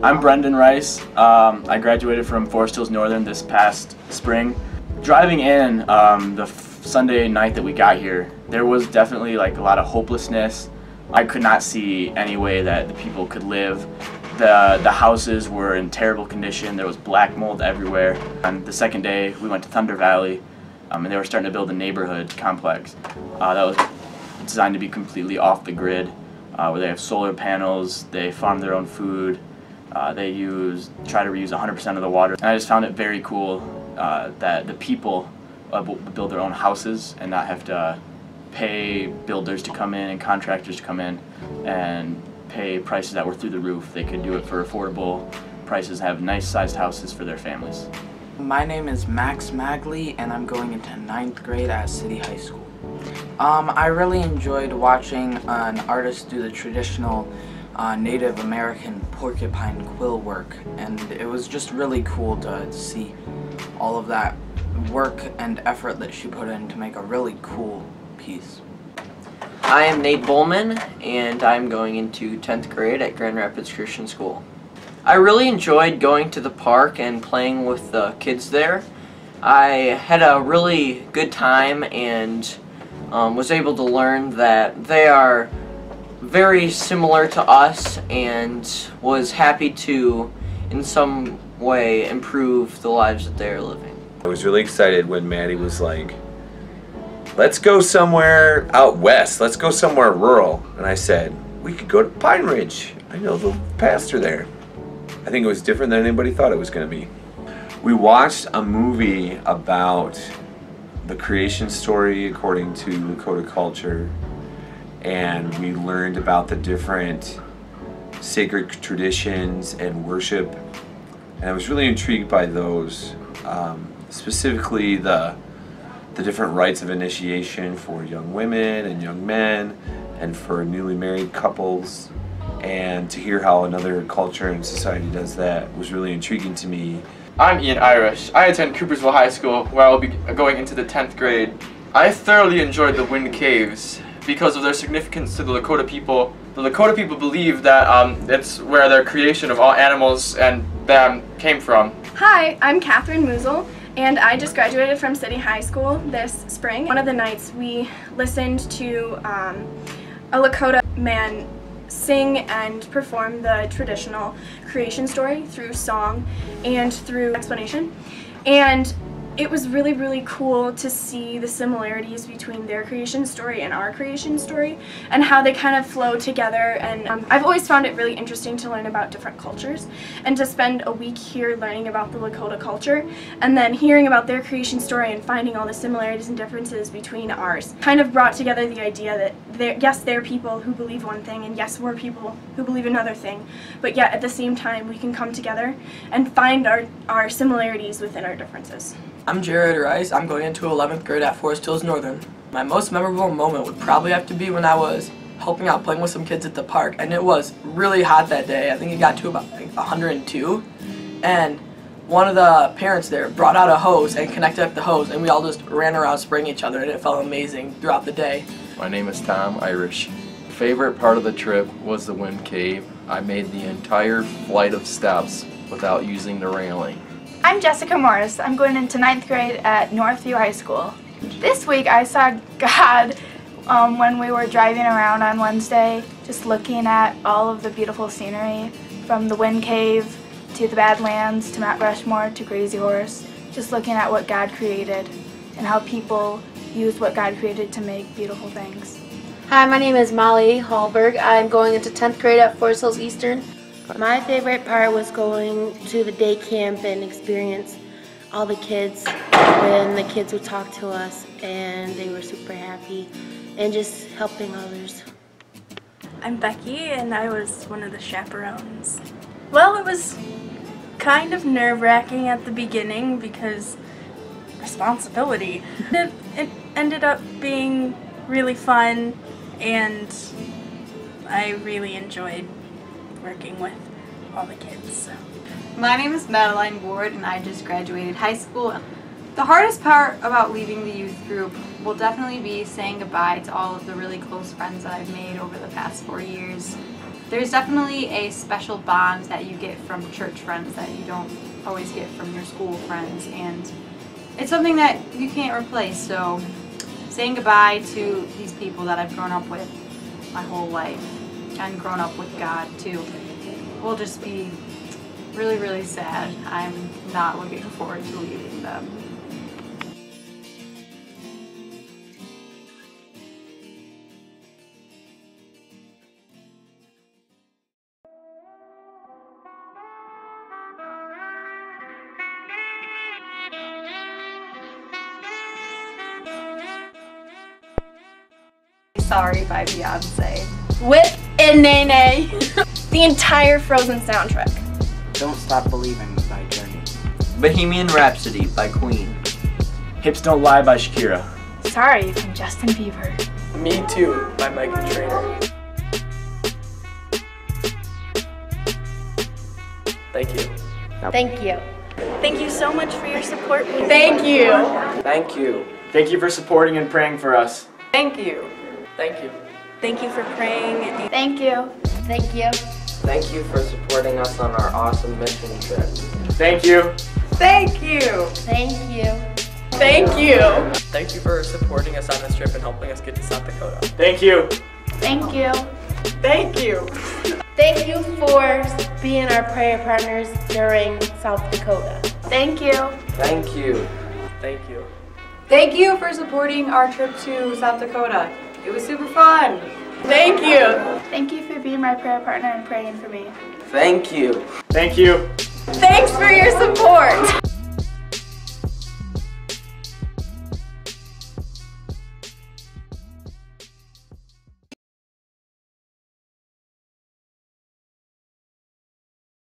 I'm Brendan Rice. I graduated from Forest Hills Northern this past spring. Driving in the Sunday night that we got here, there was definitely like a lot of hopelessness. I could not see any way that the people could live. The houses were in terrible condition. There was black mold everywhere. On the second day, we went to Thunder Valley, and they were starting to build a neighborhood complex that was designed to be completely off the grid, where they have solar panels, they farm their own food, they try to reuse 100% of the water. And I just found it very cool that the people build their own houses and not have to pay builders to come in and contractors to come in and pay prices that were through the roof. They could do it for affordable prices, have nice sized houses for their families. My name is Max Magley and I'm going into 9th grade at City High School. I really enjoyed watching an artist do the traditional Native American porcupine quill work, and it was just really cool to see all of that work and effort that she put in to make a really cool piece. I am Nate Bowman, and I'm going into 10th grade at Grand Rapids Christian School. I really enjoyed going to the park and playing with the kids there. I had a really good time and was able to learn that they are very similar to us, and was happy to, in some way, improve the lives that they're living. I was really excited when Maddie was like, let's go somewhere out west, let's go somewhere rural. And I said, we could go to Pine Ridge. I know the pastor there. I think it was different than anybody thought it was going to be. We watched a movie about the creation story according to Lakota culture, and we learned about the different sacred traditions and worship, and I was really intrigued by those, specifically the different rites of initiation for young women and young men and for newly married couples, and to hear how another culture and society does that was really intriguing to me. I'm Ian Irish. I attend Coopersville High School, where I will be going into the 10th grade. I thoroughly enjoyed the Wind Caves because of their significance to the Lakota people. The Lakota people believe that it's where their creation of all animals and them came from. Hi, I'm Catherine Moosel, and I just graduated from City High School this spring. One of the nights we listened to a Lakota man sing and perform the traditional creation story through song and through explanation, and it was really, really cool to see the similarities between their creation story and our creation story and how they kind of flow together. And I've always found it really interesting to learn about different cultures and to spend a week here learning about the Lakota culture and then hearing about their creation story and finding all the similarities and differences between ours. Kind of brought together the idea that yes, they're people who believe one thing, and yes, we're people who believe another thing, but yet at the same time we can come together and find our similarities within our differences. I'm Jared Rice. I'm going into 11th grade at Forest Hills Northern. My most memorable moment would probably have to be when I was helping out playing with some kids at the park, and it was really hot that day. I think it got to about 102, and one of the parents there brought out a hose and connected up the hose, and we all just ran around spraying each other, and it felt amazing throughout the day. My name is Tom Irish. Favorite part of the trip was the Wind Cave. I made the entire flight of steps without using the railing. I'm Jessica Morris. I'm going into 9th grade at Northview High School. This week I saw God when we were driving around on Wednesday, just looking at all of the beautiful scenery, from the Wind Cave to the Badlands to Mount Rushmore to Crazy Horse, just looking at what God created and how people used what God created to make beautiful things. Hi, my name is Molly Hallberg. I'm going into 10th grade at Forest Hills Eastern. My favorite part was going to the day camp and experience all the kids when the kids would talk to us and they were super happy and just helping others. I'm Becky and I was one of the chaperones. Well, it was kind of nerve-wracking at the beginning because responsibility. It ended up being really fun, and I really enjoyed working with all the kids. So. My name is Madeline Ward and I just graduated high school. The hardest part about leaving the youth group will definitely be saying goodbye to all of the really close friends that I've made over the past 4 years. There's definitely a special bond that you get from church friends that you don't always get from your school friends, and it's something that you can't replace. So saying goodbye to these people that I've grown up with my whole life and grown up with God too will just be really, really sad. I'm not looking forward to leaving them. Sorry by Beyonce. With a Nene. The entire Frozen soundtrack. Don't Stop Believing by Journey. Bohemian Rhapsody by Queen. Hips Don't Lie by Shakira. Sorry from Justin Bieber. Me Too by Michael Trainer. Thank you. Thank you. Thank you so much for your support. Thank you. Thank you. Thank you for supporting and praying for us. Thank you. Thank you. Thank you for praying. Thank you. Thank you. Thank you for supporting us on our awesome mission trip. Thank you. Thank you. Thank you. Thank you. Thank you for supporting us on this trip and helping us get to South Dakota. Thank you. Thank you. Thank you. Thank you for being our prayer partners during South Dakota. Thank you. Thank you. Thank you. Thank you for supporting our trip to South Dakota. It was super fun. Thank you. Thank you for being my prayer partner and praying for me. Thank you. Thank you. Thanks for your support.